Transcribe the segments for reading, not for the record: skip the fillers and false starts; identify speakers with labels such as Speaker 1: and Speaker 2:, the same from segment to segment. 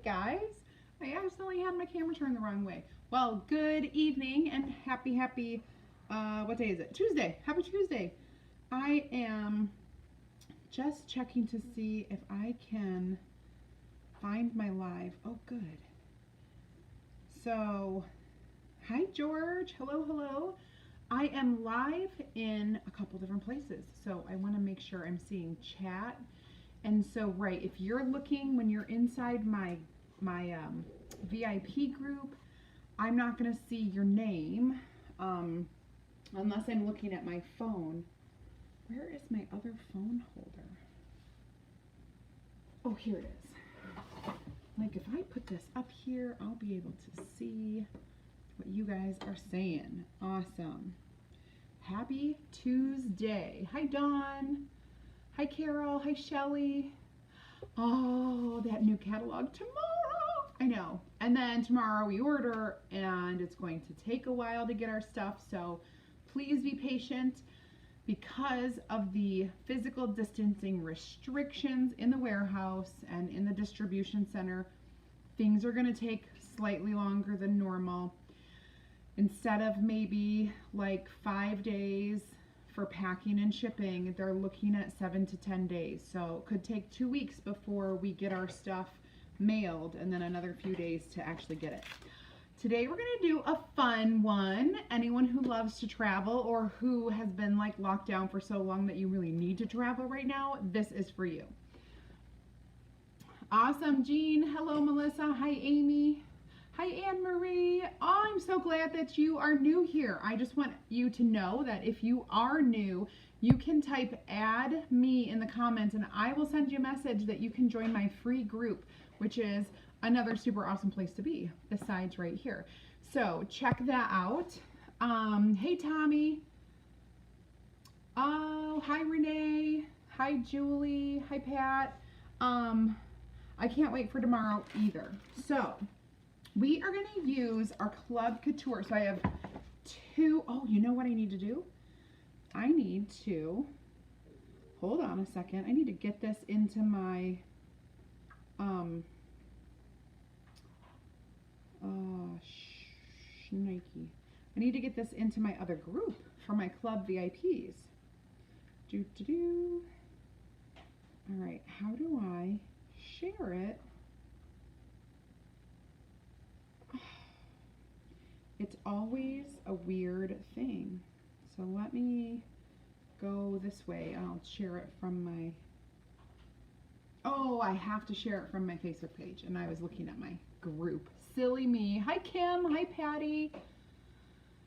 Speaker 1: guys. I accidentally had my camera turned the wrong way. Well, good evening and happy, what day is it? Tuesday. Happy Tuesday. I am just checking to see if I can find my live. Oh, good. So, hi, George. Hello, hello. I am live in a couple different places, so I want to make sure I'm seeing chat. And so, right, if you're looking when you're inside my VIP group, I'm not going to see your name unless I'm looking at my phone. Where is my other phone holder? Oh, here it is. Like, if I put this up here, I'll be able to see what you guys are saying. Awesome. Happy Tuesday. Hi, Dawn. Hi, Carol. Hi, Shelly. Oh, that new catalog tomorrow. I know. And then tomorrow we order, and it's going to take a while to get our stuff. So please be patient because of the physical distancing restrictions in the warehouse and in the distribution center. Things are going to take slightly longer than normal. Instead of maybe like 5 days for packing and shipping, they're looking at 7 to 10 days. So it could take 2 weeks before we get our stuff mailed, and then another few days to actually get it. Today we're going to do a fun one. Anyone who loves to travel or who has been like locked down for so long that you really need to travel right now, this is for you. Awesome, Jean. Hello, Melissa. Hi, Amy. Hi, Anne-Marie. Oh, I'm so glad that you are new here. I just want you to know that if you are new, you can type add me in the comments and I will send you a message that you can join my free group, which is another super awesome place to be besides right here. So check that out. Hey, Tommy. Oh, hi, Renee. Hi, Julie. Hi, Pat. I can't wait for tomorrow either. So we are going to use our Club Couture. So I have two. Oh, you know what I need to do? I need to, hold on a second. I need to get this into my, Nike. I need to get this into my other group for my Club VIPs. All right, how do I share it? It's always a weird thing. So let me go this way. I'll share it from my, oh, I have to share it from my Facebook page. And I was looking at my group. Silly me. Hi, Kim. Hi, Patty.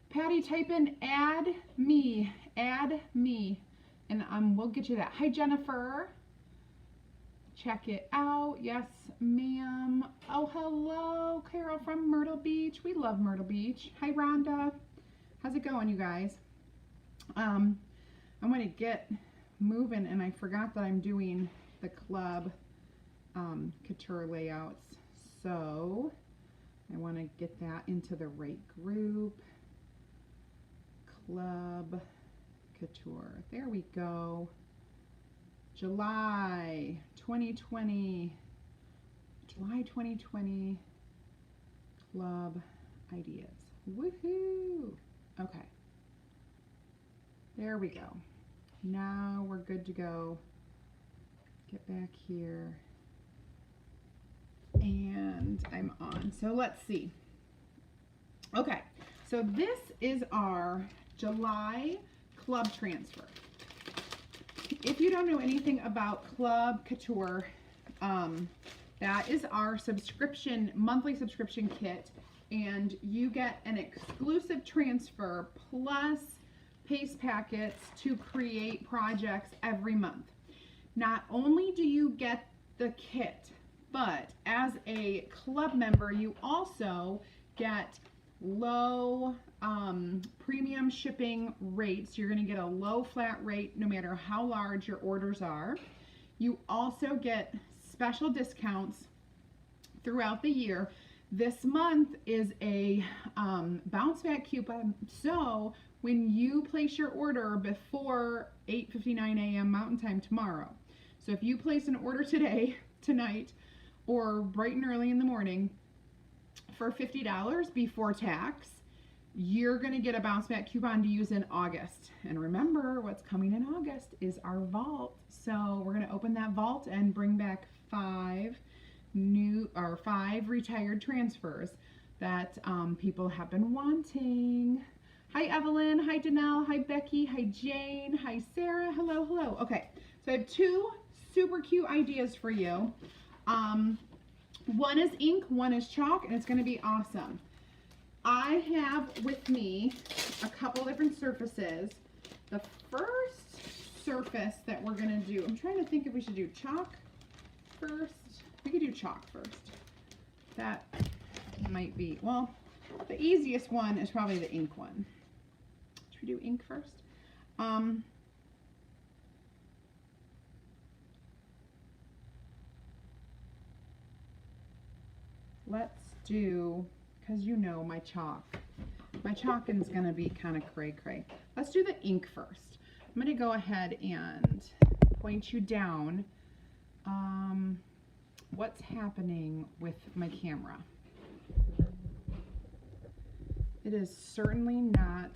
Speaker 1: Patty, type in add me. Add me. And we'll get you that. Hi, Jennifer. Check it out. Yes, ma'am. Oh, hello, Carol from Myrtle Beach. We love Myrtle Beach. Hi, Rhonda. How's it going, you guys? I'm going to get moving, and I forgot that I'm doing the Club Couture layouts. So I want to get that into the right group. Club Couture. There we go. July 2020 Club ideas. Woohoo! Okay. There we go. Now we're good to go. Get back here. And I'm on. So let's see. Okay. So this is our July Club transfer. If you don't know anything about Club Couture, that is our monthly subscription kit, and you get an exclusive transfer plus paste packets to create projects every month. Not only do you get the kit, but as a club member, you also get low premium shipping rates. You're going to get a low flat rate no matter how large your orders are. You also get special discounts throughout the year. This month is a bounce back coupon, so when you place your order before 8:59 a.m. Mountain Time tomorrow, so if you place an order tonight, or bright and early in the morning for $50 before tax, you're going to get a bounce back coupon to use in August. And remember, what's coming in August is our vault. So we're going to open that vault and bring back 5 retired transfers that people have been wanting. Hi Evelyn, hi Danelle, hi Becky, hi Jane, hi Sarah, hello, hello. Okay, so I have 2 super cute ideas for you. One is ink, one is chalk, and it's going to be awesome. I have with me a couple different surfaces. The first surface that we're going to do, I'm trying to think if we should do chalk first. We could do chalk first. That might be, well, the easiest one is probably the ink one. Should we do ink first? Let's do, because you know my chalking's going to be kind of cray-cray. Let's do the ink first. I'm going to go ahead and point you down what's happening with my camera. It is certainly not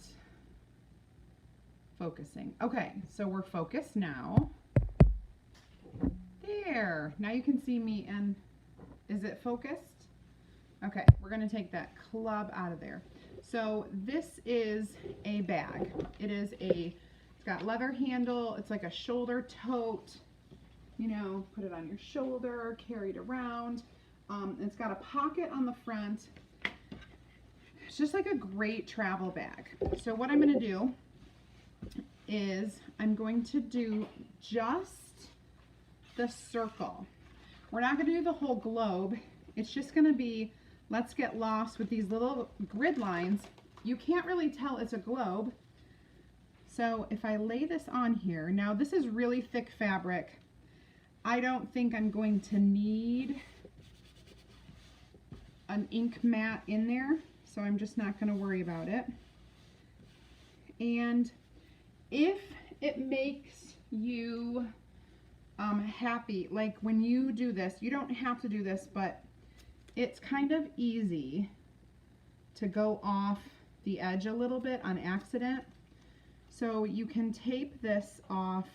Speaker 1: focusing. Okay, so we're focused now. There, now you can see me, and is it focused? Okay, we're going to take that club out of there. So this is a bag. It's got leather handle. It's like a shoulder tote. You know, put it on your shoulder, carry it around. It's got a pocket on the front. It's just like a great travel bag. So what I'm going to do is I'm going to do just the circle. We're not going to do the whole globe. It's just going to be, let's get lost with these little grid lines. You can't really tell it's a globe. So if I lay this on here, now this is really thick fabric. I don't think I'm going to need an ink mat in there, so I'm just not going to worry about it. And if it makes you happy, like when you do this, you don't have to do this, but it's kind of easy to go off the edge a little bit on accident. So you can tape this off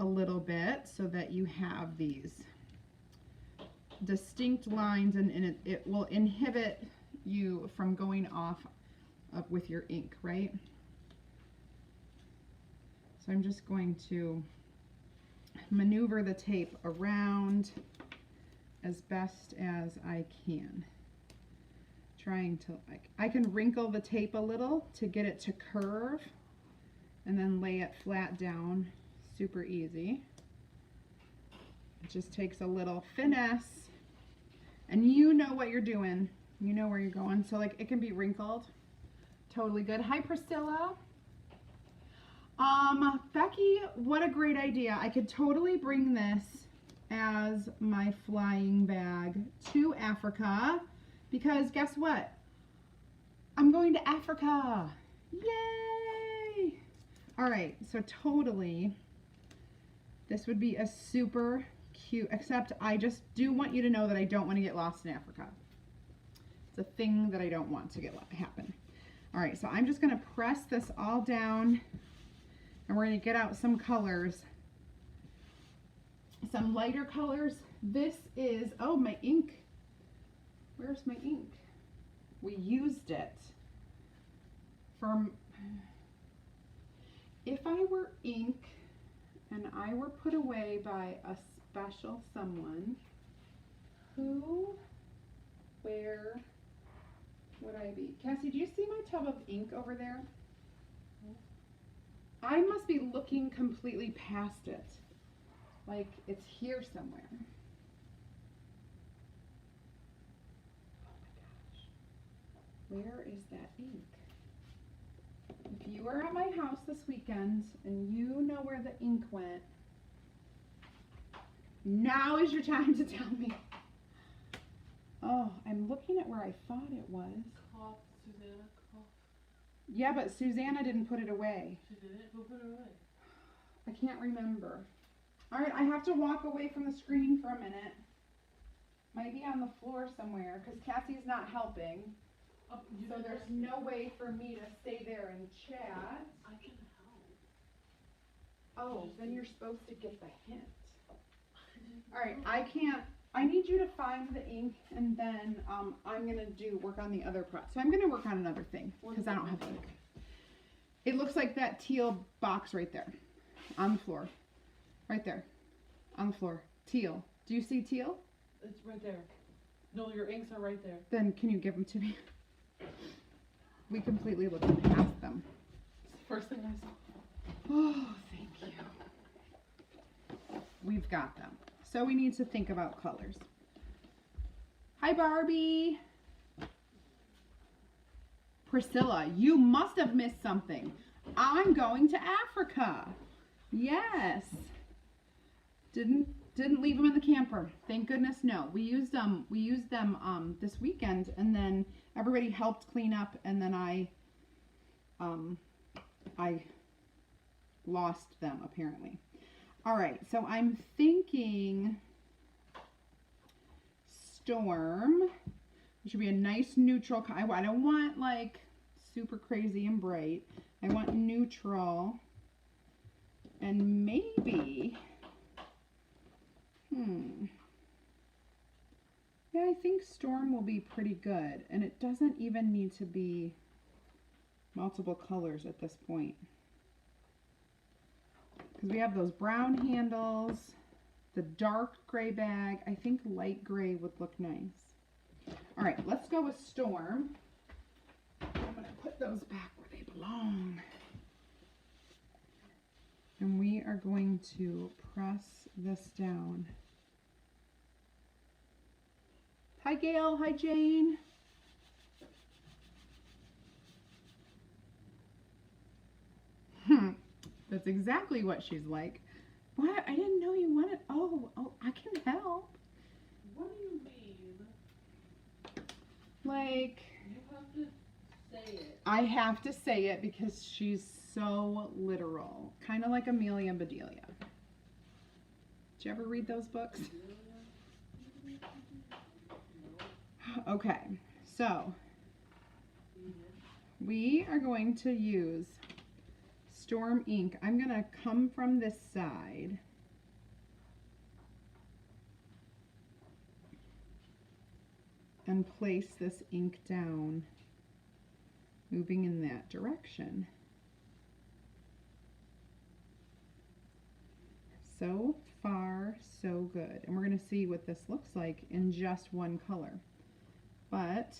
Speaker 1: a little bit so that you have these distinct lines, and it will inhibit you from going off with your ink, right? So I'm just going to maneuver the tape around as best as I can. Trying to, like, I can wrinkle the tape a little to get it to curve and then lay it flat down. Super easy. It just takes a little finesse, and you know what you're doing. You know where you're going. So like it can be wrinkled. Totally good. Hi Priscilla. Becky, what a great idea. I could totally bring this as my flying bag to Africa, because guess what? I'm going to Africa. Yay! All right, so totally this would be a super cute, except I just do want you to know that I don't want to get lost in Africa. It's a thing that I don't want to get happen. All right, so I'm just going to press this all down, and we're going to get out some colors, some lighter colors. This is, oh, my ink. Where's my ink? We used it from, if I were ink and I were put away by a special someone, where would I be? Cassie, do you see my tub of ink over there? I must be looking completely past it. Like it's here somewhere. Oh my gosh. Where is that ink? If you were at my house this weekend and you know where the ink went, now is your time to tell me. Oh, I'm looking at where I thought it was.
Speaker 2: Cough, Susanna, cough.
Speaker 1: Yeah, but Susanna didn't put it away.
Speaker 2: She didn't? Who put it away?
Speaker 1: I can't remember. All right, I have to walk away from the screen for a minute. Might be on the floor somewhere because Cassie's not helping.
Speaker 2: Oh,
Speaker 1: So there's no way for me to stay there and chat.
Speaker 2: I can help.
Speaker 1: Oh, then you're supposed to get the hint. Alright, I need you to find the ink and then I'm going to work on the other project. So I'm going to work on another thing because I don't have ink. It looks like that teal box right there on the floor. Right there on the floor. Teal. Do you see teal?
Speaker 2: It's right there. No, your inks are right there.
Speaker 1: Then can you give them to me? We completely looked past them.
Speaker 2: It's the first thing I saw.
Speaker 1: Oh, thank you. We've got them. So we need to think about colors. Hi, Barbie. Priscilla, you must have missed something. I'm going to Africa. Yes. Didn't leave them in the camper. Thank goodness, no. We used them this weekend, and then everybody helped clean up, and then I lost them apparently. All right, so I'm thinking Storm. It should be a nice neutral. I don't want like super crazy and bright. I want neutral, and maybe. Yeah, I think Storm will be pretty good, and it doesn't even need to be multiple colors at this point. Because we have those brown handles, the dark gray bag. I think light gray would look nice. All right, let's go with Storm. I'm going to put those back where they belong. And we are going to press this down. Hi, Gail. Hi, Jane. That's exactly what she's like. What? I didn't know you wanted. Oh, I can help.
Speaker 2: What do you mean?
Speaker 1: Like.
Speaker 2: You have to say it.
Speaker 1: I have to say it because she's so literal. Kind of like Amelia Bedelia. Did you ever read those books? Okay, so we are going to use Storm ink. I'm going to come from this side and place this ink down, moving in that direction. So far, so good. And we're going to see what this looks like in just one color. But,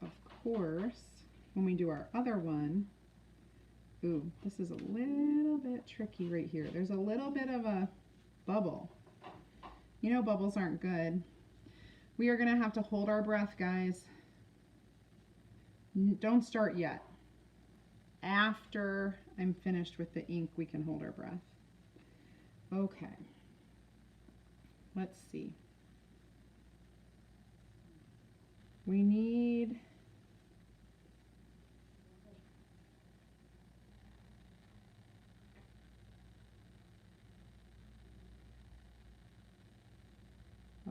Speaker 1: of course, when we do our other one, ooh, this is a little bit tricky right here. There's a little bit of a bubble. You know bubbles aren't good. We are going to have to hold our breath, guys. Don't start yet. After I'm finished with the ink, we can hold our breath. Okay. Let's see. We need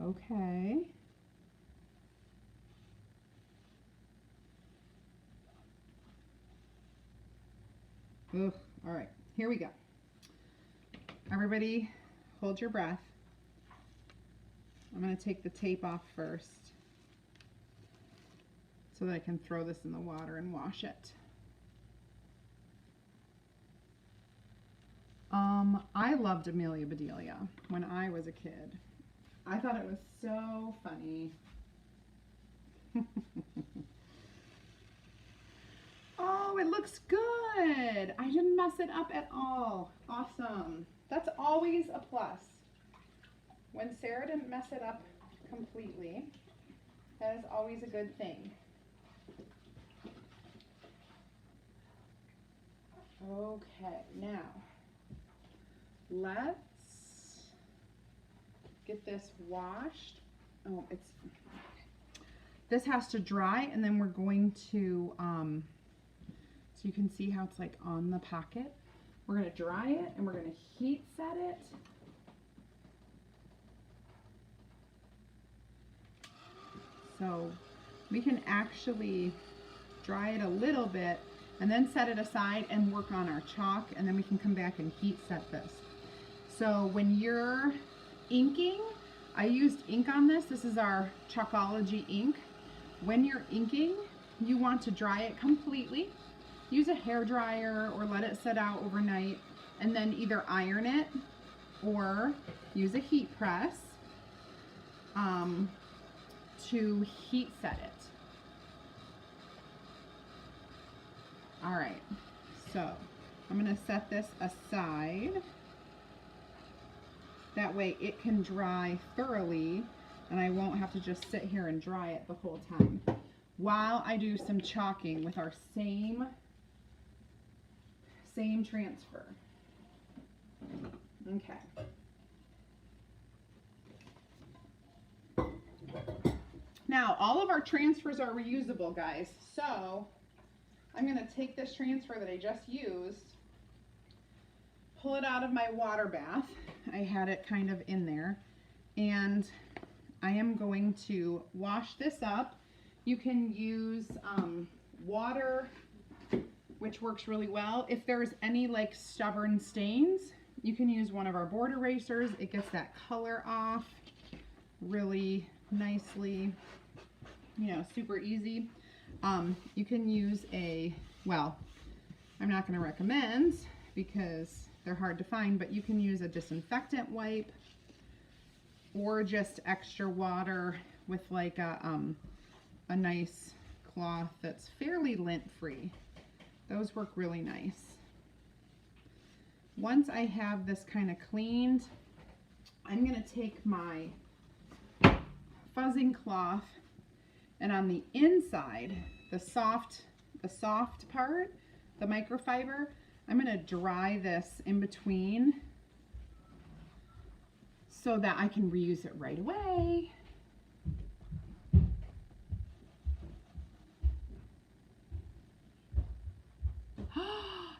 Speaker 1: okay. Ugh. All right, here we go. Everybody hold your breath. I'm going to take the tape off first so that I can throw this in the water and wash it. I loved Amelia Bedelia when I was a kid. I thought it was so funny. Oh, it looks good. I didn't mess it up at all. Awesome. That's always a plus. When Sarah didn't mess it up completely, that is always a good thing. Okay, now let's get this washed. Oh, this has to dry, and then we're going to, so you can see how it's like on the pocket. We're going to dry it, and we're going to heat set it. So we can actually dry it a little bit and then set it aside and work on our chalk, and then we can come back and heat set this. So when you're inking, I used ink on this. This is our Chalkology ink. When you're inking, you want to dry it completely. Use a hair dryer or let it set out overnight, and then either iron it or use a heat press to heat set it. All right, so I'm gonna set this aside. That way it can dry thoroughly and I won't have to just sit here and dry it the whole time while I do some chalking with our same transfer. Okay. Now, all of our transfers are reusable, guys. So I'm going to take this transfer that I just used, pull it out of my water bath. I had it kind of in there. And I am going to wash this up. You can use water, which works really well. If there's any like stubborn stains, you can use one of our board erasers. It gets that color off really nicely, you know, super easy. You can use well, I'm not going to recommend because they're hard to find, but you can use a disinfectant wipe or just extra water with like a nice cloth that's fairly lint-free. Those work really nice. Once I have this kind of cleaned, I'm going to take my fuzzing cloth, and on the inside, the soft part, the microfiber, I'm going to dry this in between so that I can reuse it right away.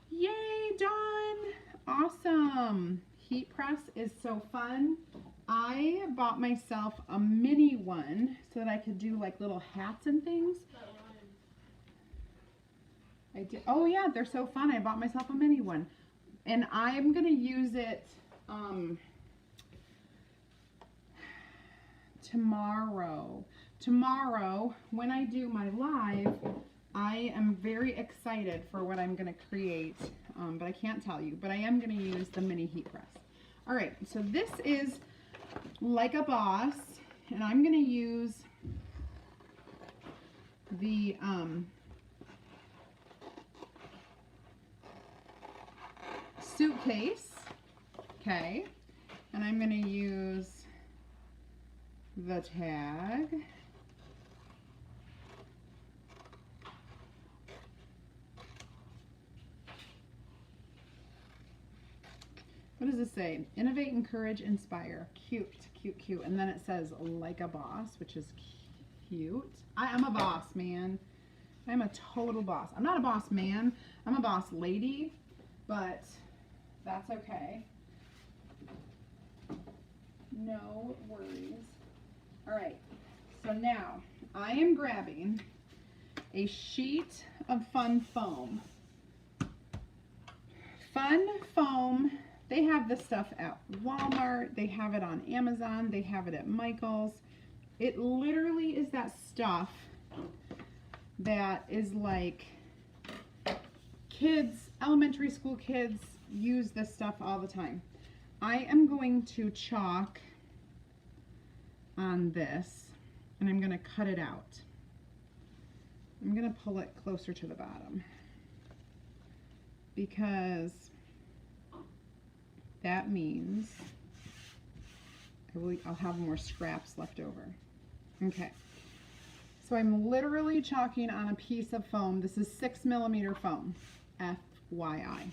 Speaker 1: Yay, done! Awesome! Heat press is so fun. I bought myself a mini one so that I could do like little hats and things. I did. Oh yeah, they're so fun. I bought myself a mini one. And I'm going to use it tomorrow. Tomorrow, when I do my live, I am very excited for what I'm going to create, but I can't tell you. But I am going to use the mini heat press. All right, so this is Like a Boss, and I'm going to use the suitcase, okay, and I'm going to use the tag. What does this say? Innovate, encourage, inspire. Cute, cute, cute. And then it says Like a Boss, which is cute. I am a boss, man. I'm a total boss. I'm not a boss man. I'm a boss lady, but that's okay. No worries. All right. So now I am grabbing a sheet of Fun Foam. Fun Foam. They have this stuff at Walmart. They have it on Amazon. They have it at Michael's. It literally is that stuff that is like kids, elementary school kids use this stuff all the time. I am going to chalk on this and I'm going to cut it out. I'm going to pull it closer to the bottom because that means I'll have more scraps left over. Okay, so I'm literally chalking on a piece of foam. This is 6mm foam, FYI.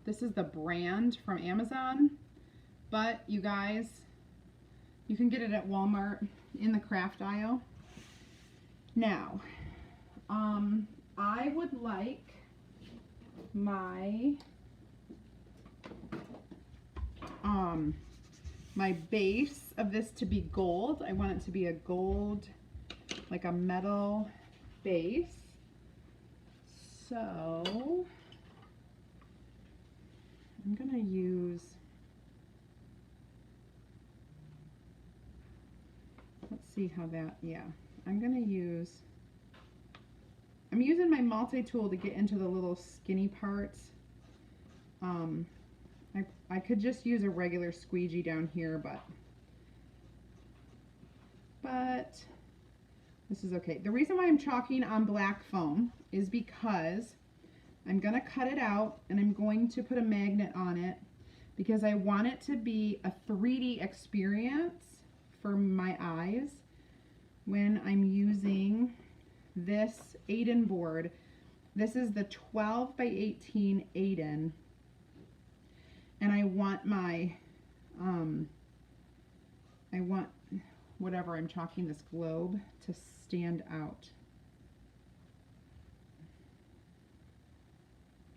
Speaker 1: This is the brand from Amazon, but you guys, you can get it at Walmart in the craft aisle. Now, I would like my my base of this to be gold. I want it to be a gold, like a metal base. So I'm gonna use, let's see how that, yeah. I'm using my multi-tool to get into the little skinny parts. I could just use a regular squeegee down here, but this is okay. The reason why I'm chalking on black foam is because I'm gonna cut it out and I'm going to put a magnet on it because I want it to be a 3D experience for my eyes when I'm using this Aiden board. This is the 12 by 18 Aiden, and I want my I want whatever I'm chalking this globe to stand out.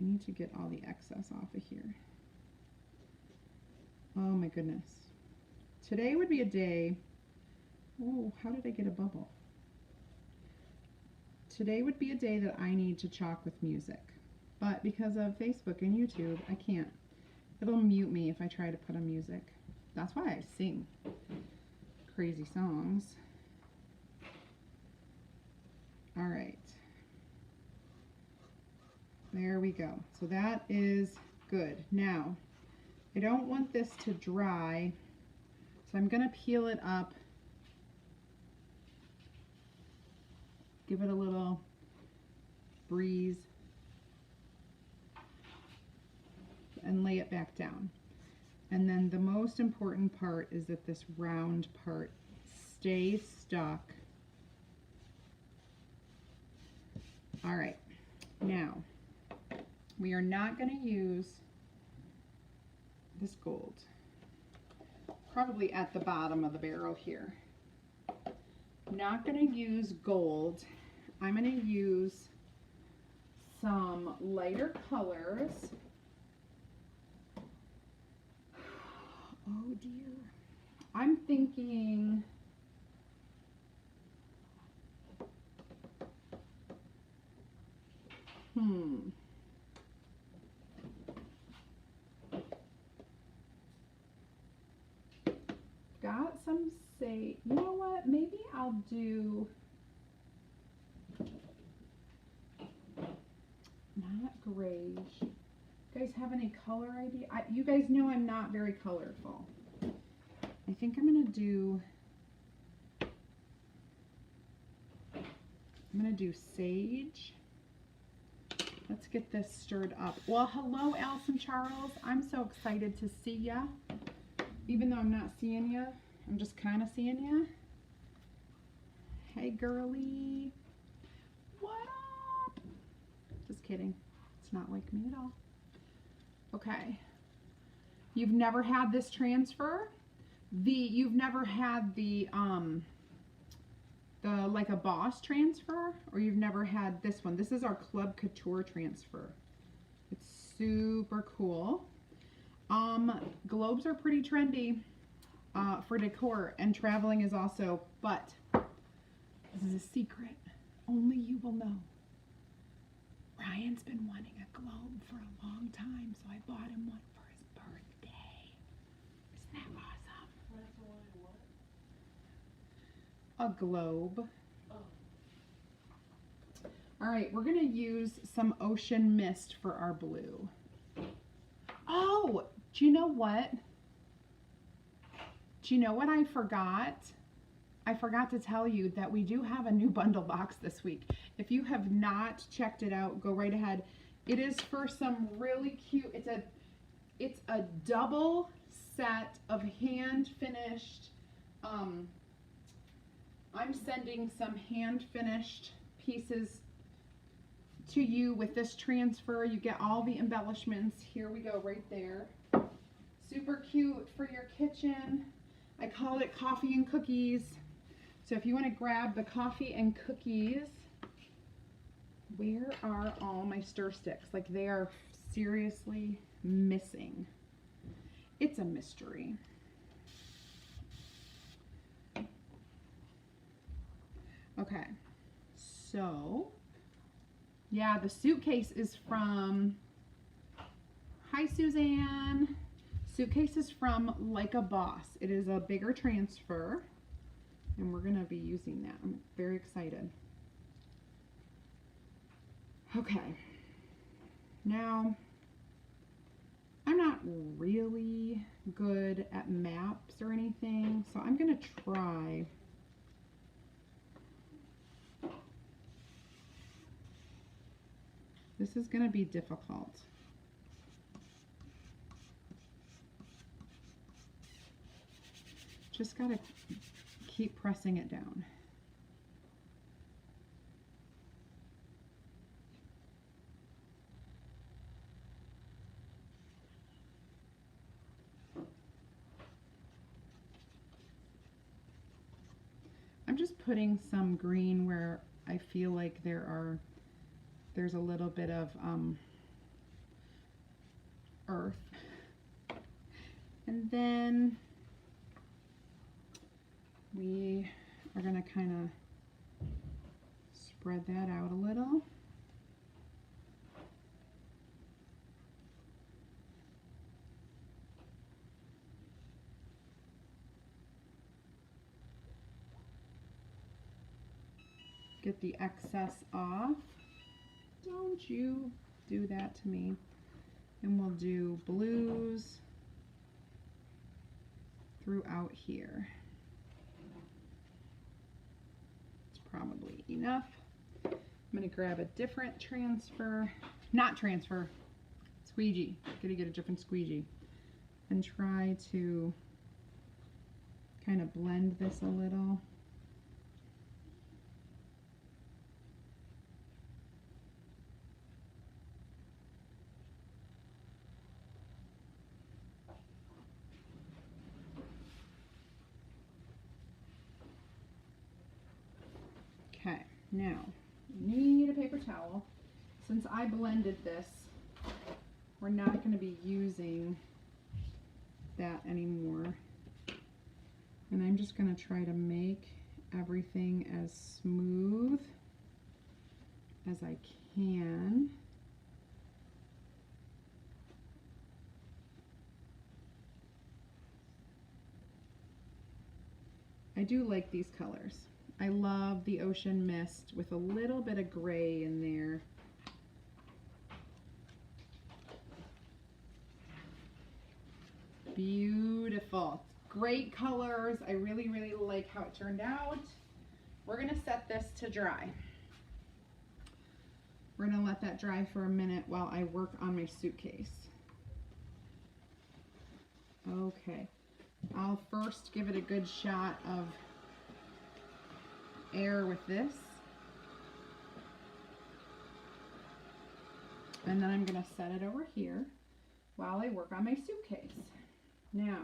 Speaker 1: I need to get all the excess off of here. Oh my goodness. Today would be a day. Oh, how did I get a bubble? Today would be a day that I need to chalk with music, but because of Facebook and YouTube, I can't. It'll mute me if I try to put on music. That's why I sing crazy songs. All right. There we go. So that is good. Now, I don't want this to dry, so I'm going to peel it up. Give it a little breeze and lay it back down. And then the most important part is that this round part stays stuck. All right, now we are not going to use this gold, probably at the bottom of the barrel here. Not going to use gold. I'm going to use some lighter colors. Oh dear. I'm thinking got some say, you know what, maybe I'll do not grayish. You guys have any color idea? You guys know I'm not very colorful. I think I'm gonna do sage. Let's get this stirred up. Well, hello, Allison Charles. I'm so excited to see ya. Even though I'm not seeing ya, I'm just kind of seeing ya. Hey, girly. What up? Just kidding. It's not like me at all. Okay. You've never had this transfer? You've never had the like a Boss transfer, or you've never had this one. This is our Club Couture transfer. It's super cool. Globes are pretty trendy for decor, and traveling is also, but this is a secret. Only you will know. Ryan's been wanting a globe for a long time, so I bought him one for his birthday. Isn't that awesome? A globe.
Speaker 2: Oh.
Speaker 1: All right, we're gonna use some ocean mist for our blue. Oh, do you know what? Do you know what I forgot? I forgot to tell you that we do have a new bundle box this week. If you have not checked it out, go right ahead. It is for some really cute, it's a double set of hand finished, I'm sending some hand finished pieces to you with this transfer. You get all the embellishments. Here we go, right there. Super cute for your kitchen. I call it coffee and cookies. So if you want to grab the coffee and cookies, where are all my stir sticks? Like, they are seriously missing. It's a mystery. Okay, so yeah, the suitcase is from, hi Suzanne. Suitcase is from Like a Boss. It is a bigger transfer, and we're gonna be using that. I'm very excited. Okay, now I'm not really good at maps or anything, so I'm gonna try this. Is gonna be difficult. Just gotta keep pressing it down. I'm just putting some green where I feel like there's a little bit of earth. And then we are going to kind of spread that out a little. Get the excess off. Don't you do that to me. And we'll do blues throughout here. It's probably enough. I'm going to grab a different squeegee. Gotta get a different squeegee. And try to kind of blend this a little. Okay, now we need a paper towel. Since I blended this, we're not going to be using that anymore. And I'm just going to try to make everything as smooth as I can. I do like these colors. I love the ocean mist with a little bit of gray in there. Beautiful. Great colors. I really, really like how it turned out. We're going to set this to dry. We're going to let that dry for a minute while I work on my suitcase. Okay. I'll first give it a good shot of air with this. And then I'm going to set it over here while I work on my suitcase. Now,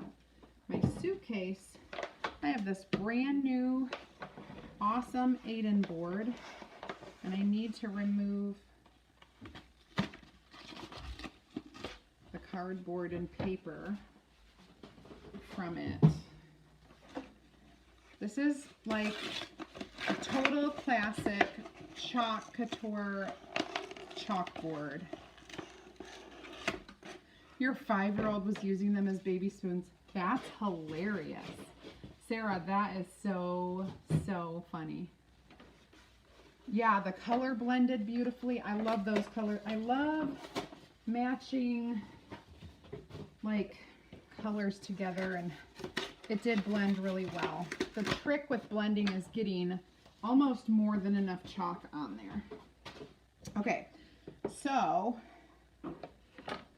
Speaker 1: my suitcase, I have this brand new awesome Aiden board, and I need to remove the cardboard and paper from it. This is like a total classic Couture chalkboard. Your 5-year-old was using them as baby spoons. That's hilarious. Sarah, that is so, so funny. Yeah, the color blended beautifully. I love those colors. I love matching like colors together, and it did blend really well. The trick with blending is getting almost more than enough chalk on there. Okay, so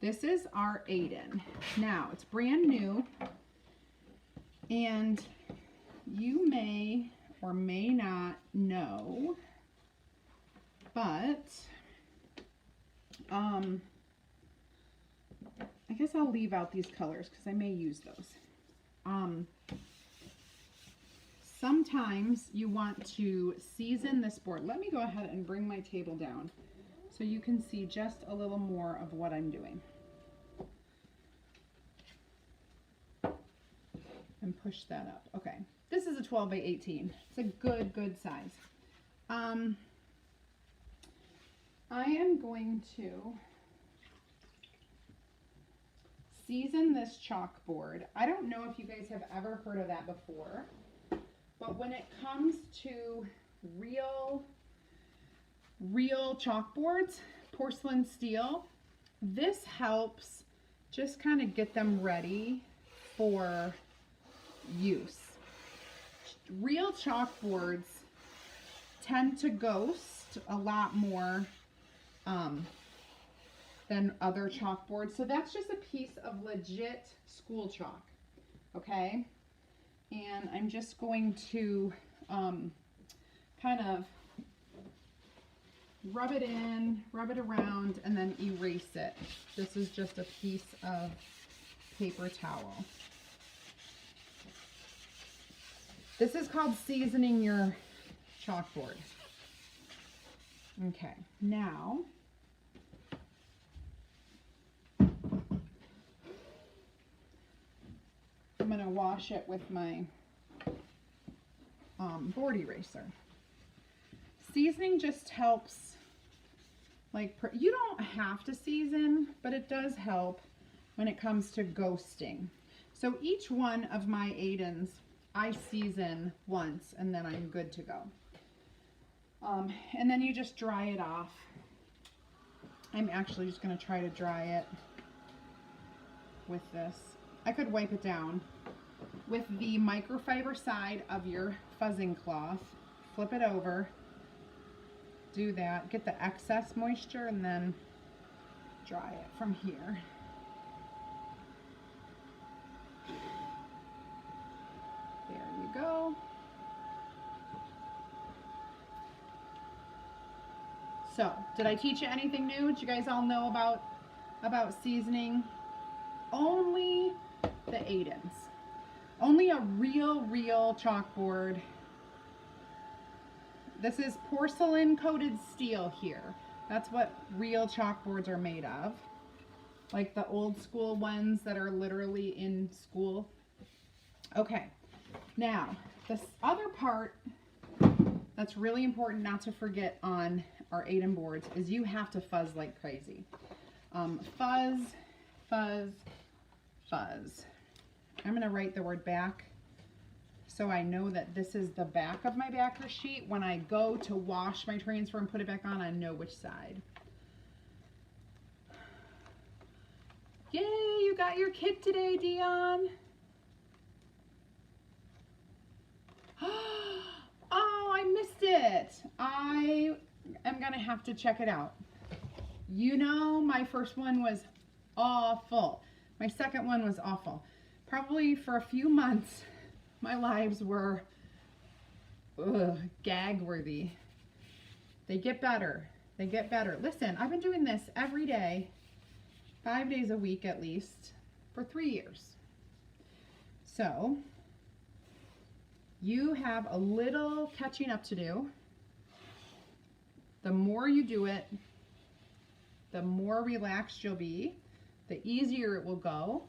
Speaker 1: this is our Aiden. Now, it's brand new, and you may or may not know, but I guess I'll leave out these colors because I may use those. Sometimes you want to season this board. Let me go ahead and bring my table down so you can see just a little more of what I'm doing. And push that up. Okay, this is a 12 by 18. It's a good size. I am going to season this chalkboard. I don't know if you guys have ever heard of that before, but when it comes to real chalkboards, porcelain steel, this helps just kind of get them ready for use. Real chalkboards tend to ghost a lot more than other chalkboards. So that's just a piece of legit school chalk, okay? And I'm just going to kind of rub it in, rub it around, and then erase it. This is just a piece of paper towel. This is called seasoning your chalkboard. Okay, now I'm going to wash it with my board eraser. Seasoning just helps, like, you don't have to season, but it does help when it comes to ghosting. So each one of my Aidens, I season once and then I'm good to go. And then you just dry it off. I'm actually just going to try to dry it with this. I could wipe it down with the microfiber side of your fuzzing cloth. Flip it over. Do that. Get the excess moisture and then dry it from here. There you go. So, did I teach you anything new? Did you guys all know about seasoning? Only the Aidens. Only a real chalkboard. This is porcelain coated steel here. That's what real chalkboards are made of. Like the old school ones that are literally in school. Okay, now this other part that's really important not to forget on our Aiden boards is you have to fuzz like crazy. Fuzz, fuzz, fuzz. I'm going to write the word back so I know that this is the back of my backer sheet. When I go to wash my transfer and put it back on, I know which side. Yay, you got your kit today, Dion. Oh, I missed it. I am going to have to check it out. You know, my first one was awful. My second one was awful. Probably for a few months, my lives were gag worthy. They get better. They get better. Listen, I've been doing this every day, 5 days a week at least, for 3 years. So, you have a little catching up to do. The more you do it, the more relaxed you'll be, the easier it will go,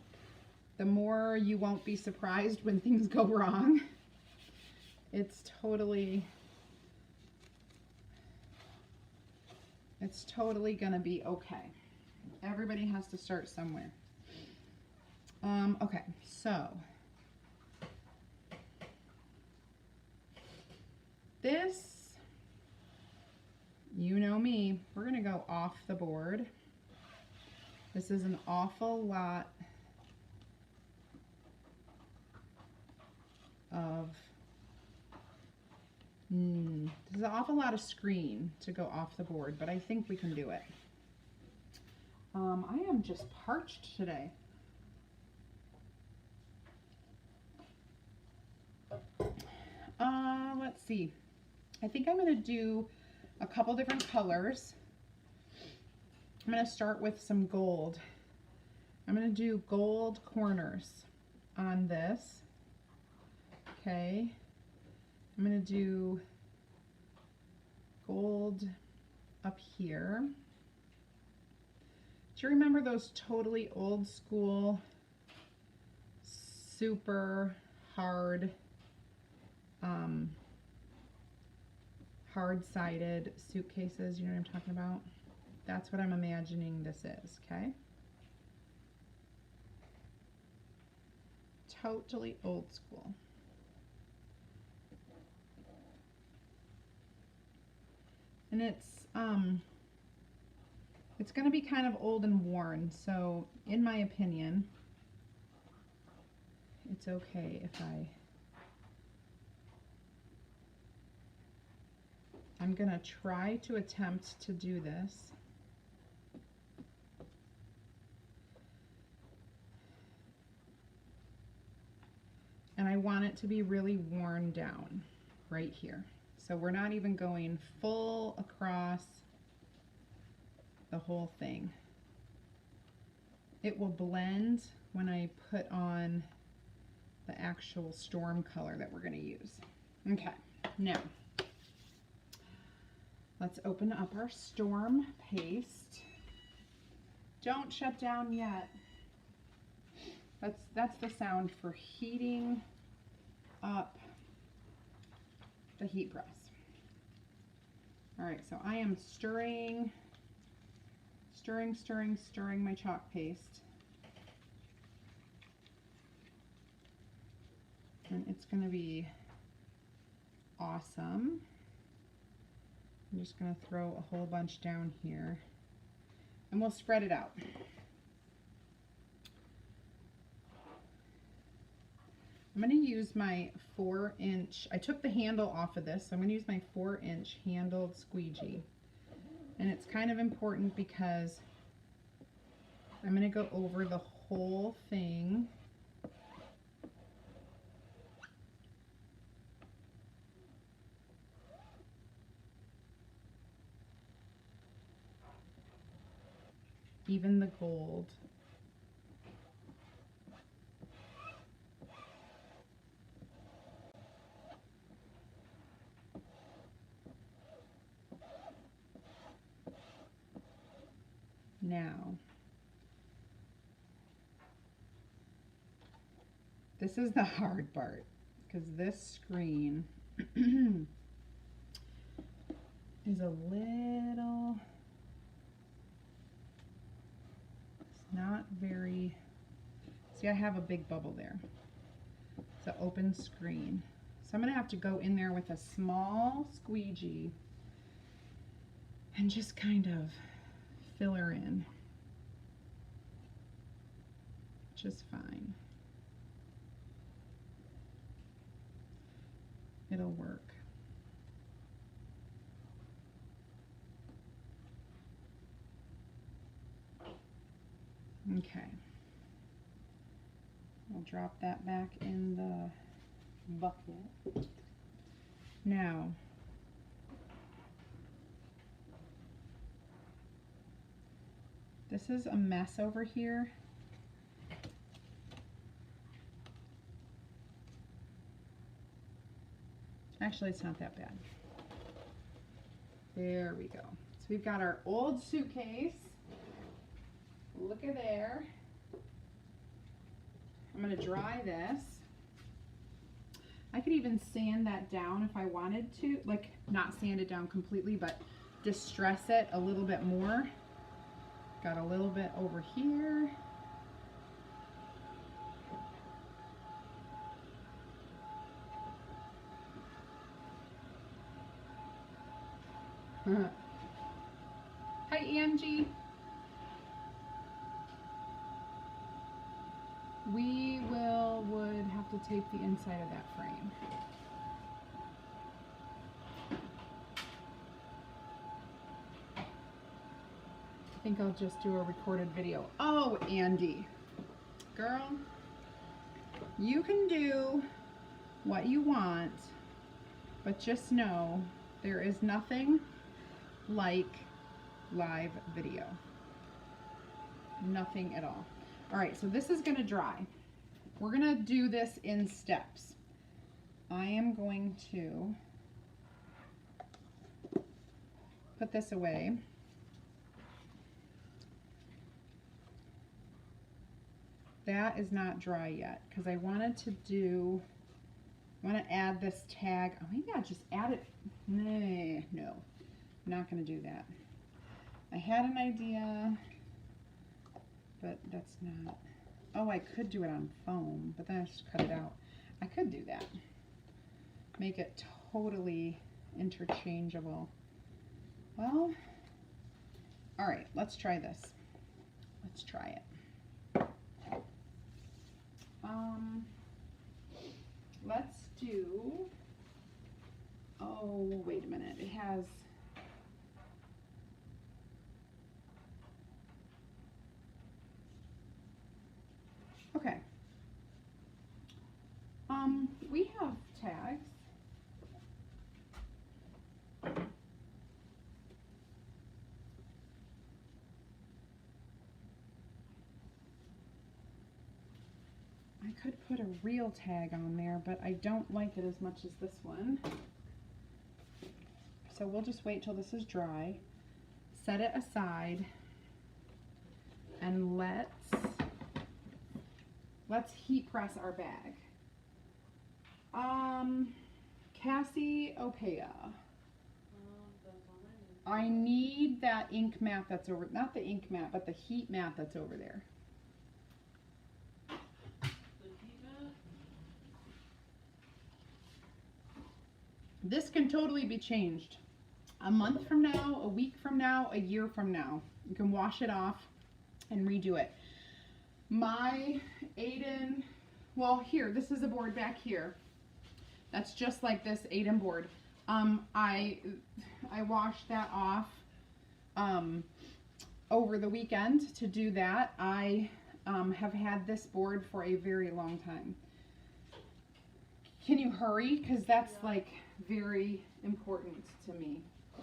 Speaker 1: the more you won't be surprised when things go wrong. It's totally gonna be okay. Everybody has to start somewhere. Okay, so this, you know me, we're gonna go off the board. This is an awful lot of there's an awful lot of screen to go off the board, but I think we can do it. I am just parched today. Let's see. I think I'm going to do a couple different colors. I'm going to start with some gold. I'm going to do gold corners on this. Okay. I'm going to do gold up here. Do you remember those totally old school, super hard card-sided suitcases. You know what I'm talking about? That's what I'm imagining this is, okay? Totally old school. And it's going to be kind of old and worn, so in my opinion, it's okay if I'm going to try to attempt to do this. And I want it to be really worn down right here. So we're not even going full across the whole thing. It will blend when I put on the actual storm color that we're going to use. Okay, now let's open up our storm paste. Don't shut down yet. That's the sound for heating up the heat press. All right, so I am stirring my chalk paste. And it's going to be awesome. I'm just going to throw a whole bunch down here and we'll spread it out. I'm going to use my 4-inch, I took the handle off of this, so I'm going to use my 4-inch handled squeegee. And it's kind of important because I'm going to go over the whole thing. Even the gold. Now, this is the hard part because this screen is a little, it's not very, see I have a big bubble there. It's an open screen. So I'm going to have to go in there with a small squeegee and just kind of fill her in, which is fine. It'll work. Okay. I'll drop that back in the bucket. Now, this is a mess over here. Actually, it's not that bad. There we go. So we've got our old suitcase. Look at there. I'm going to dry this. I could even sand that down if I wanted to. Like, not sand it down completely, but distress it a little bit more. Got a little bit over here. Hi, Angie. We would have to tape the inside of that frame. I think I'll just do a recorded video. Oh, Andy, girl, you can do what you want, but just know there is nothing like live video. Nothing at all. All right, so this is going to dry. We're going to do this in steps. I am going to put this away. That is not dry yet because I wanted to do I want to add this tag. Oh, maybe I'll just add it. Nah, no, I'm not going to do that. I had an idea, but that's not. Oh, I could do it on foam, but then I just cut it out. I could do that. Make it totally interchangeable. Well, all right, let's try this. Let's try it. Let's do, oh, wait a minute. It has, okay. We have tags. I could put a real tag on there, but I don't like it as much as this one. So we'll just wait till this is dry, set it aside, and let's heat press our bag. Cassie Opea. I need that ink mat that's over, not the ink mat, but the heat mat that's over there. This can totally be changed. A month from now, a week from now, a year from now. You can wash it off and redo it. My Aiden, well here, this is a board back here. That's just like this Aiden board. I washed that off over the weekend to do that. I have had this board for a very long time. Can you hurry? Because that's like very important to me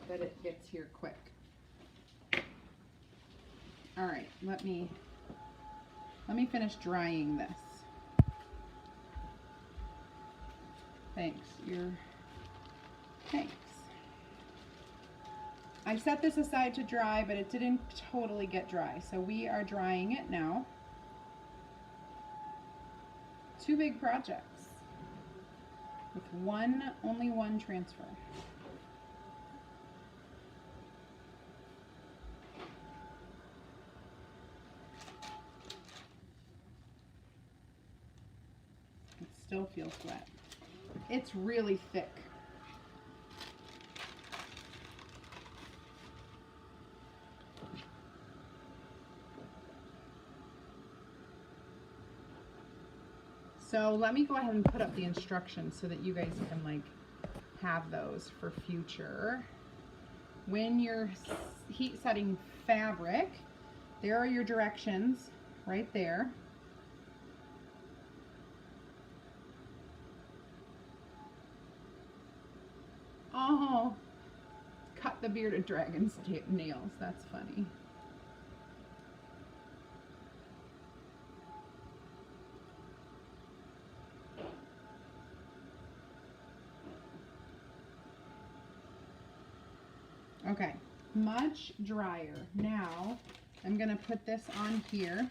Speaker 1: that it gets here quick. All right, let me finish drying this. Thanks. Thanks. I set this aside to dry, but it didn't totally get dry, so we are drying it now. 2 big projects with only one transfer. It still feels wet. It's really thick. So let me go ahead and put up the instructions so that you guys can like have those for future. When you're heat setting fabric, there are your directions right there. Oh, cut the bearded dragon's nails. That's funny. Okay, much drier. Now I'm going to put this on here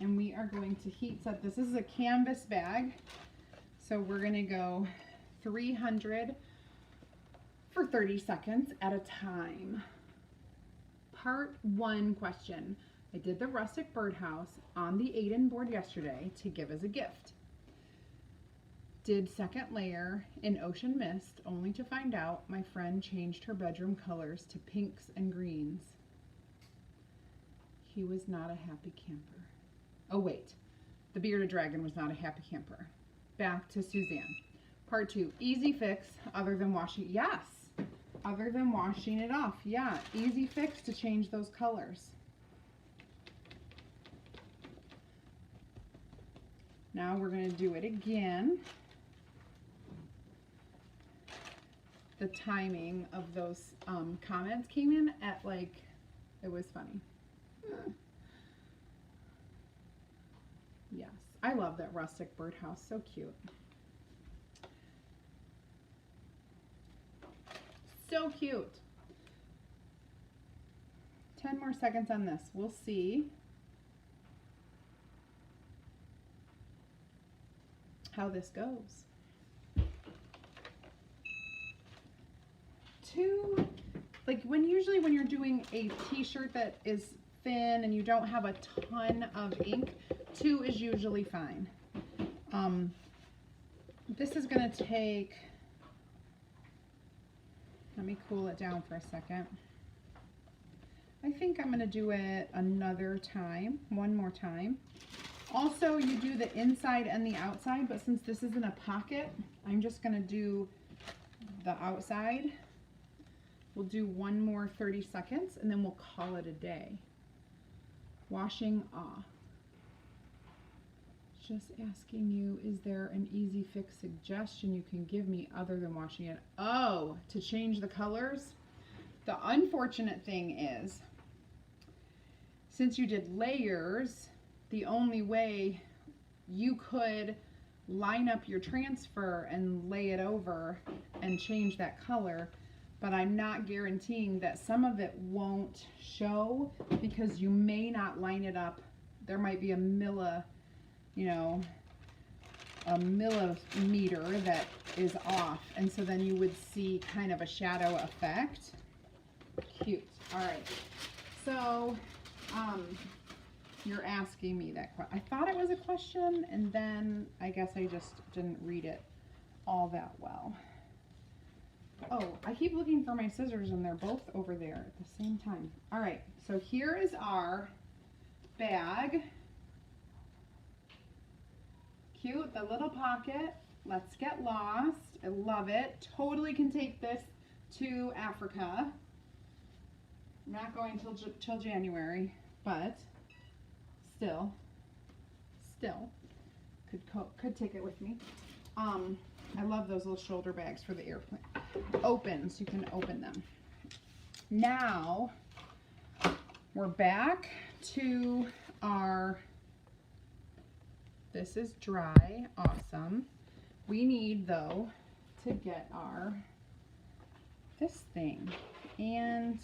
Speaker 1: and we are going to heat set. This is a canvas bag, so we're going to go 300 for 30 seconds at a time. Part 1 question. I did the rustic birdhouse on the Aiden board yesterday to give as a gift. Did second layer in Ocean Mist only to find out my friend changed her bedroom colors to pinks and greens. He was not a happy camper. Oh wait, the bearded dragon was not a happy camper. Back to Suzanne. Part 2, easy fix other than washing. Yes, other than washing it off. Yeah, easy fix to change those colors. Now we're going to do it again. The timing of those comments came in at like, it was funny. Yes, I love that rustic birdhouse, so cute. So cute. 10 more seconds on this. We'll see how this goes. Like usually when you're doing a t-shirt that is thin and you don't have a ton of ink, 2 is usually fine. This is going to take, let me cool it down for a second. I think I'm going to do it another time, one more time. Also, you do the inside and the outside, but since this is in a pocket, I'm just going to do the outside. We'll do one more 30 seconds and then we'll call it a day. Washing off. Just asking you, is there an easy fix suggestion you can give me other than washing it? Oh, to change the colors? The unfortunate thing is, since you did layers, the only way you could line up your transfer and lay it over and change that color, but I'm not guaranteeing that some of it won't show because you may not line it up. There might be a millimeter that is off, and so then you would see kind of a shadow effect. Cute. All right. So, you're asking me that question. I thought it was a question, and then I guess I just didn't read it all that well. Oh, I keep looking for my scissors and they're both over there at the same time. All right, so here is our bag. Cute, the little pocket. Let's get lost. I love it. Totally can take this to Africa. I'm not going till January, but still could take it with me. I love those little shoulder bags for the airplane. Open, so you can open them. Now, we're back to our, this is dry, awesome. We need, though, to get our, this thing. And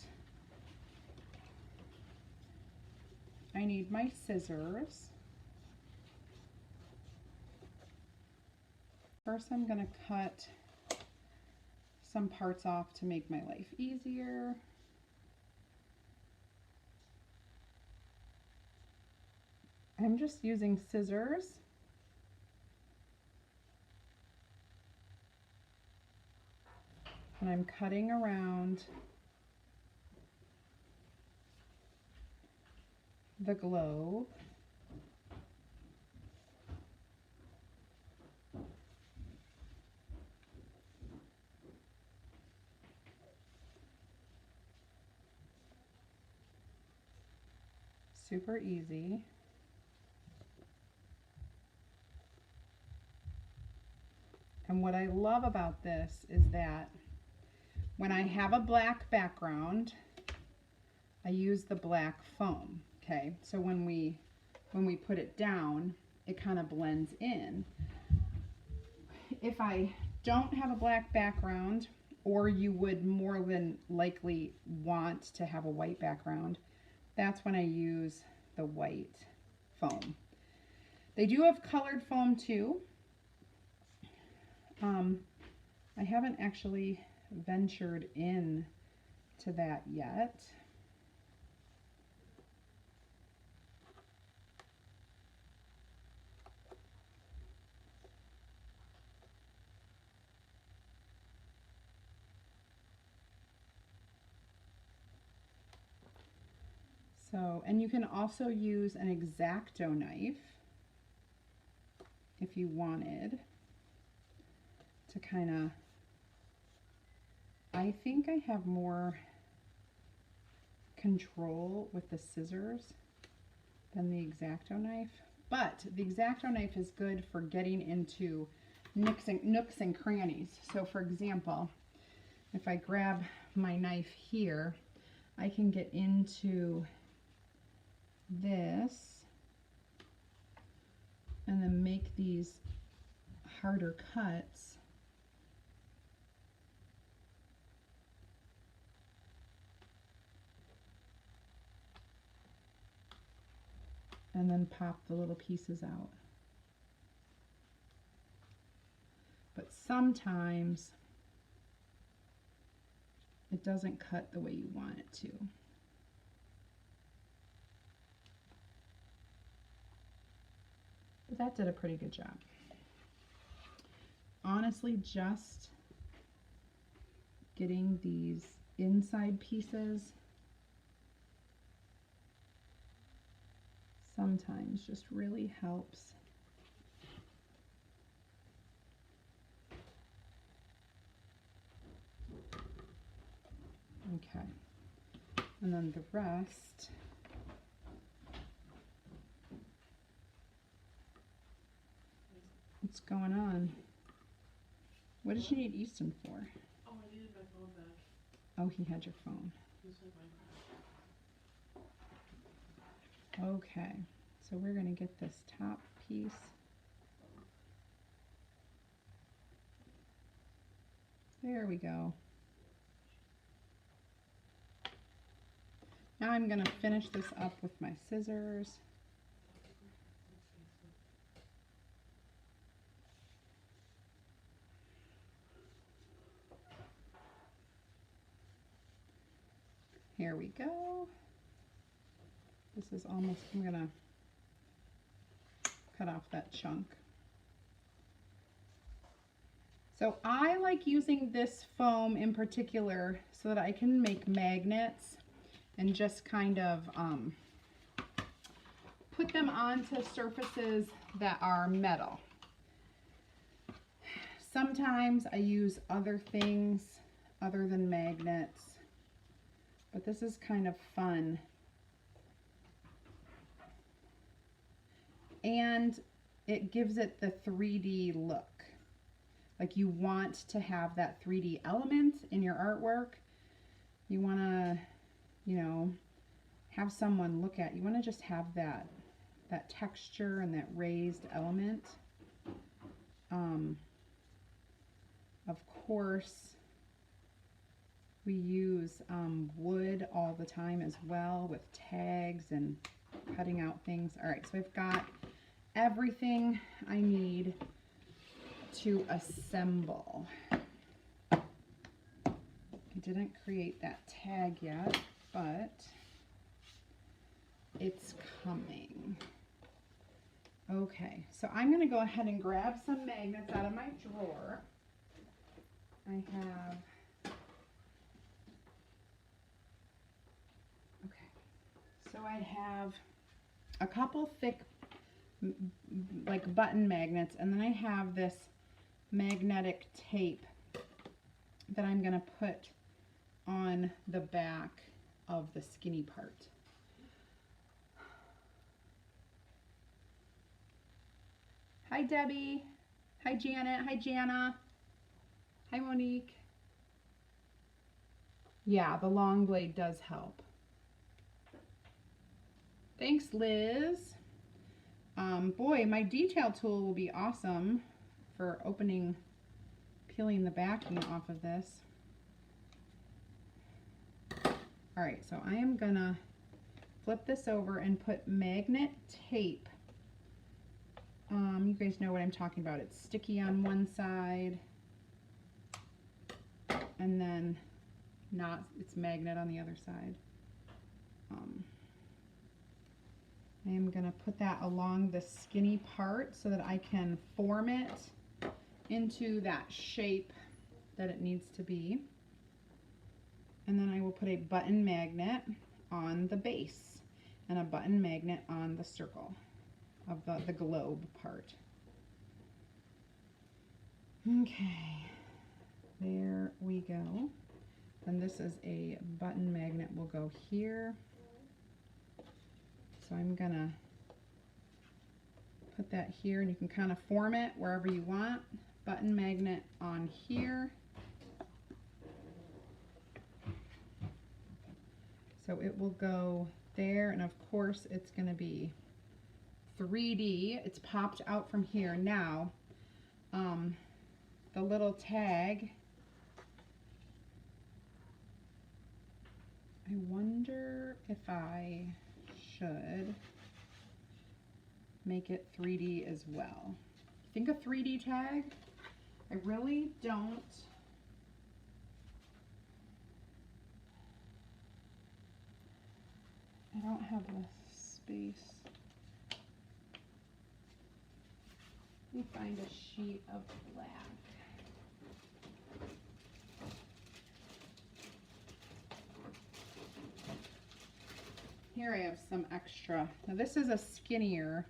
Speaker 1: I need my scissors. First, I'm going to cut some parts off to make my life easier. I'm just using scissors. And I'm cutting around the globe. Super easy. And what I love about this is that when I have a black background, I use the black foam. Okay, so when we put it down, it kind of blends in. If I don't have a black background, or you would more than likely want to have a white background, that's when I use the white foam. They do have colored foam too. I haven't actually ventured in to that yet. So, and you can also use an X-Acto knife if you wanted to kind of, I think I have more control with the scissors than the X-Acto knife, but the X-Acto knife is good for getting into nooks and crannies. So for example, if I grab my knife here, I can get into this and then make these harder cuts. And then pop the little pieces out. sometimes it doesn't cut the way you want it to. But that did a pretty good job. Honestly, just getting these inside pieces sometimes just really helps. Okay, and then the rest, what's going on? What did you need Easton for?
Speaker 2: Oh, I needed my phone back.
Speaker 1: Oh, he had your phone.
Speaker 2: He said my
Speaker 1: Okay, so we're going to get this top piece. There we go. Now I'm going to finish this up with my scissors. Here we go. This is almost, I'm going to cut off that chunk. So I like using this foam in particular so that I can make magnets and just kind of put them onto surfaces that are metal. Sometimes I use other things other than magnets, but this is kind of fun. And it gives it the 3D look. Like you want to have that 3D element in your artwork. You want to, you know, have someone look at, you want to just have that texture and that raised element. Of course, we use wood all the time as well with tags and cutting out things. All right, so I've got everything I need to assemble. I didn't create that tag yet, but it's coming. Okay, so I'm going to go ahead and grab some magnets out of my drawer. I have, okay, so I have a couple thick like button magnets, and then I have this magnetic tape that I'm going to put on the back of the skinny part. Hi Debbie. Hi Janet. Hi Jana. Hi Monique. Yeah, the long blade does help. Thanks Liz. Boy, my detail tool will be awesome for opening, peeling the backing off of this. All right, so I am gonna flip this over and put magnet tape. You guys know what I'm talking about. It's sticky on one side and then not, it's magnet on the other side. I am going to put that along the skinny part so that I can form it into that shape that it needs to be. And then I will put a button magnet on the base and a button magnet on the circle of the globe part. Okay, there we go. And this is a button magnet, will go here. So I'm gonna put that here, and you can kind of form it wherever you want. Button magnet on here. So it will go there, and of course it's gonna be 3D. It's popped out from here. Now, the little tag, I wonder if I should make it 3D as well. Think a 3D tag I really don't have the space. Let me find a sheet of black. Here I have some extra. Now this is a skinnier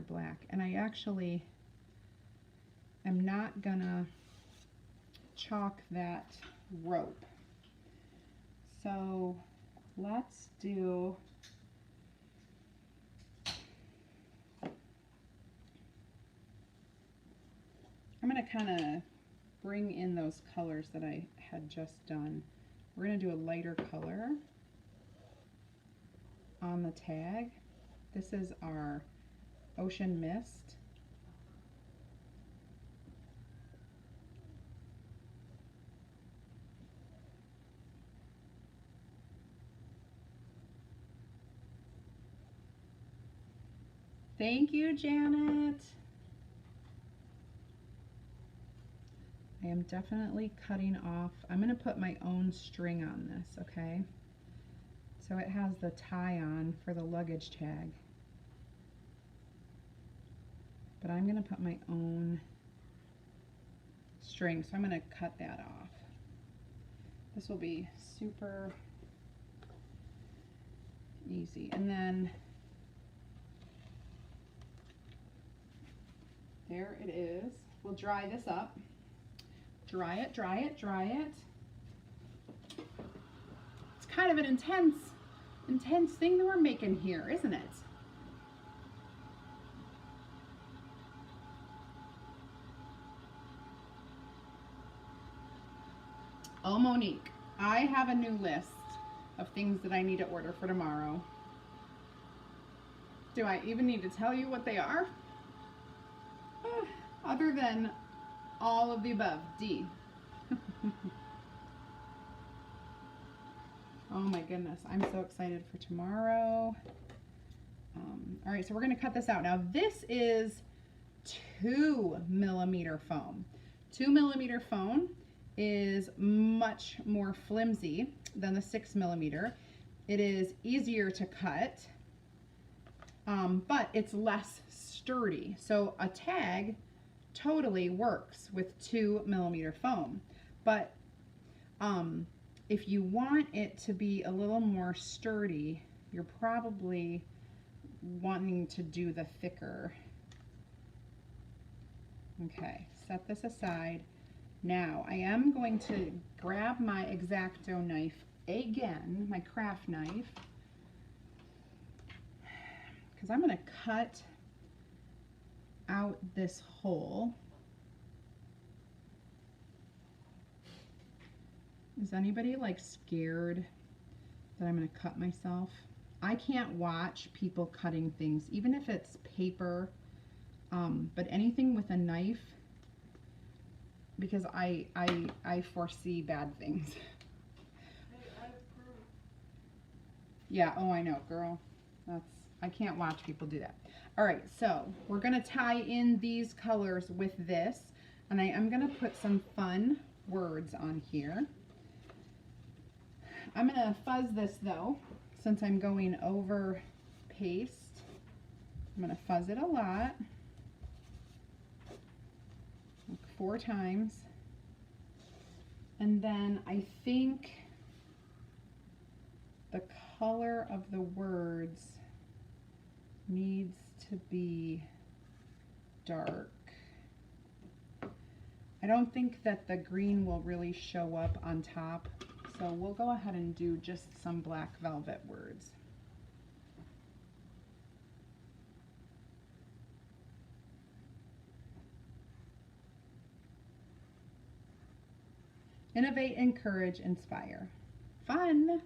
Speaker 1: black, and I actually am not gonna chalk that rope. So let's do, I'm gonna kind of bring in those colors that I had just done. We're gonna do a lighter color on the tag. This is our Ocean Mist. Thank you, Janet. I am definitely cutting off. I'm going to put my own string on this, okay? So it has the tie on for the luggage tag. But I'm going to put my own string, so I'm going to cut that off. This will be super easy. And then there it is. We'll dry this up. Dry it, dry it, dry it. It's kind of an intense thing that we're making here, isn't it? Oh, Monique, I have a new list of things that I need to order for tomorrow. Do I even need to tell you what they are? Other than all of the above, D. Oh my goodness, I'm so excited for tomorrow. All right, so we're gonna cut this out. Now this is 2mm foam. 2mm foam is much more flimsy than the 6mm. It is easier to cut, but it's less sturdy. So a tag totally works with 2mm foam, but if you want it to be a little more sturdy, you're probably wanting to do the thicker. Okay, set this aside. Now I am going to grab my X-Acto knife again, my craft knife, because I'm going to cut out this hole. Is anybody like scared that I'm going to cut myself? I can't watch people cutting things, even if it's paper, but anything with a knife, because I foresee bad things. Yeah, oh I know, girl. I can't watch people do that. All right, so we're gonna tie in these colors with this, and I am gonna put some fun words on here. I'm gonna fuzz this though, since I'm going over paste. I'm gonna fuzz it a lot, like 4 times. And then I think the color of the words needs to be dark. I don't think that the green will really show up on top, so we'll go ahead and do just some black velvet words. Innovate, encourage, inspire. Fun,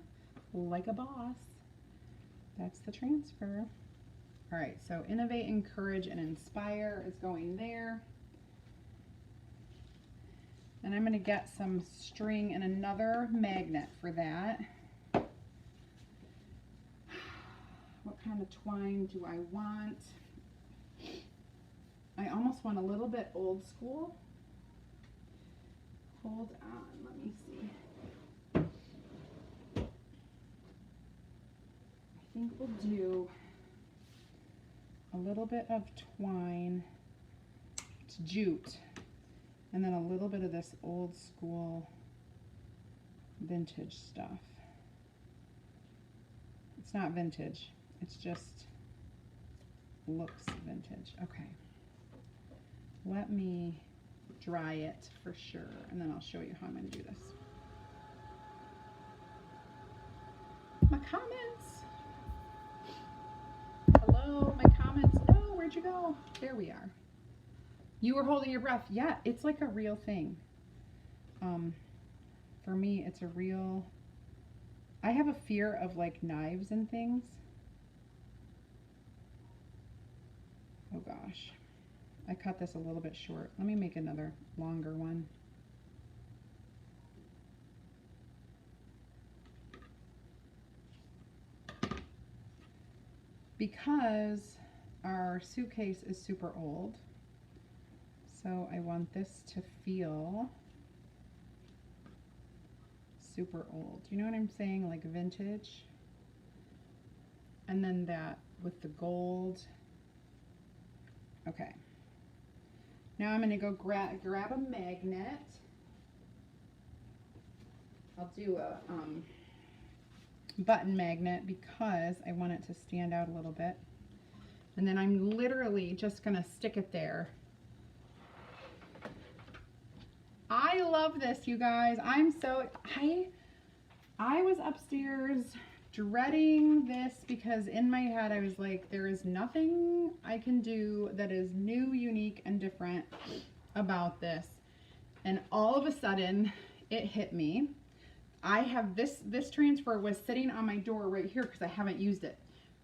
Speaker 1: like a boss. That's the transfer. All right, so innovate, encourage, and inspire is going there. And I'm going to get some string and another magnet for that. What kind of twine do I want? I almost want a little bit old school. Hold on, let me see. I think we'll do a little bit of twine. It's jute. And then a little bit of this old school vintage stuff. It's not vintage, it's just looks vintage. Okay. Let me dry it for sure, and then I'll show you how I'm going to do this. My comments. Hello, my comments. No, where'd you go? There we are. You were holding your breath. Yeah, it's like a real thing. For me, it's a real... I have a fear of like knives and things. Oh gosh. I cut this a little bit short. Let me make another longer one. Because our suitcase is super old, so I want this to feel super old. You know what I'm saying? Like vintage. And then that with the gold. Okay. Now I'm going to go grab a magnet. I'll do a button magnet because I want it to stand out a little bit. And then I'm literally just going to stick it there. I love this, you guys. I was upstairs dreading this because in my head I was like, there is nothing I can do that is new, unique, and different about this. And all of a sudden it hit me. I have this transfer was sitting on my door right here because I haven't used it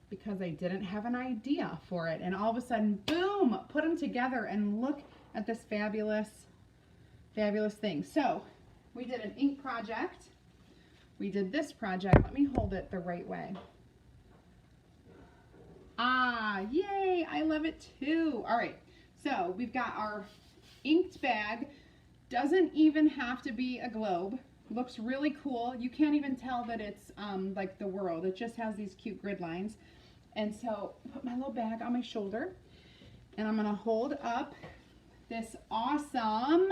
Speaker 1: because I didn't have an idea for it. And all of a sudden, boom, put them together and look at this fabulous thing. So we did an ink project. We did this project. Let me hold it the right way. Ah, yay, I love it too. All right, so we've got our inked bag. Doesn't even have to be a globe. Looks really cool. You can't even tell that it's like the world. It just has these cute grid lines. And so put my little bag on my shoulder and I'm gonna hold up this awesome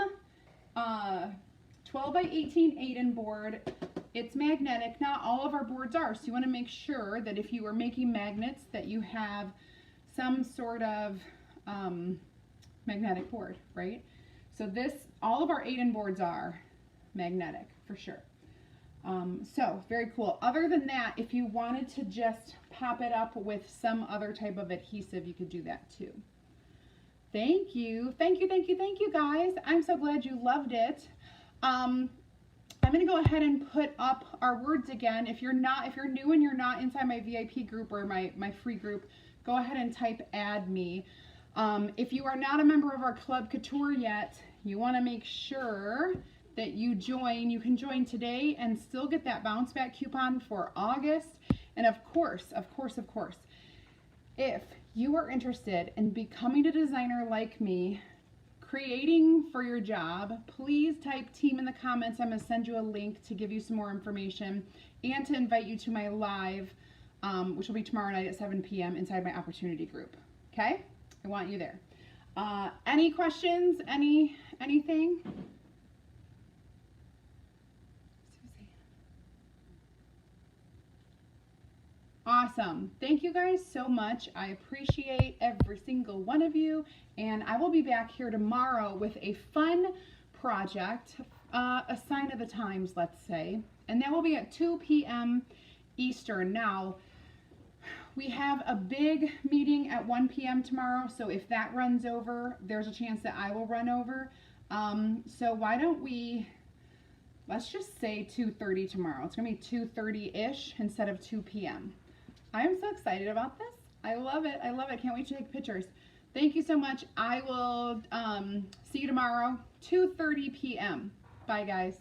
Speaker 1: 12 by 18 Aiden board. It's magnetic. Not all of our boards are, so you want to make sure that if you are making magnets that you have some sort of magnetic board, right? So all of our Aiden boards are magnetic for sure. So very cool. Other than that, if you wanted to just pop it up with some other type of adhesive, you could do that too. Thank you guys. I'm so glad you loved it. I'm going to go ahead and put up our words again. If you're new and you're not inside my VIP group or my free group, go ahead and type add me. If you are not a member of our Club Couture yet, you want to make sure that you join. You can join today and still get that bounce back coupon for August. And of course, if you are interested in becoming a designer like me, creating for your job, please type team in the comments. I'm going to send you a link to give you some more information and to invite you to my live, which will be tomorrow night at 7 p.m. inside my opportunity group. Okay? I want you there. Any questions? Anything? Awesome. Thank you guys so much. I appreciate every single one of you. And I will be back here tomorrow with a fun project, a sign of the times, let's say. And that will be at 2 p.m. Eastern. Now, we have a big meeting at 1 p.m. tomorrow. So if that runs over, there's a chance that I will run over. So why don't let's just say 2:30 tomorrow. It's going to be 2:30-ish instead of 2 p.m. I'm so excited about this. I love it. Can't wait to take pictures. Thank you so much. I will see you tomorrow, 2:30 p.m. Bye, guys.